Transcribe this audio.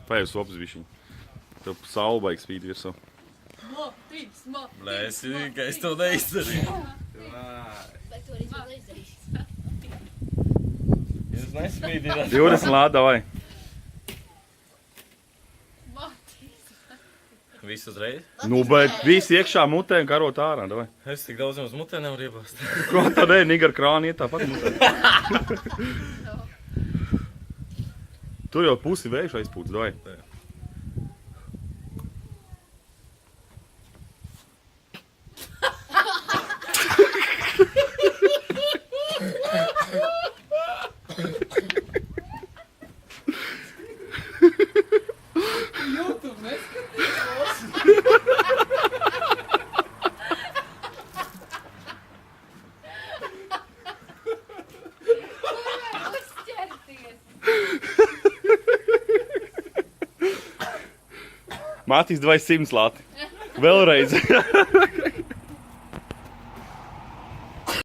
Paēju sopas bišķiņ. Tev saule baigi spīd virsū. Blēsi, ka es to neizdarīju. Bet to arī vēl izdarīšu. Jūs nesmīdināt. 20 lāda, vai? Visu uzreiz? Nu, bet visi iekšā mutē un karot ārā, vai? Es tik daudz uz mutē nevaru iebāzt. Ko tad ej, nigar krāni iet tāpat mutē? Tur jau pusi vējš aizpūts, vai? Mātīs, 200 lāti. Vēlreiz.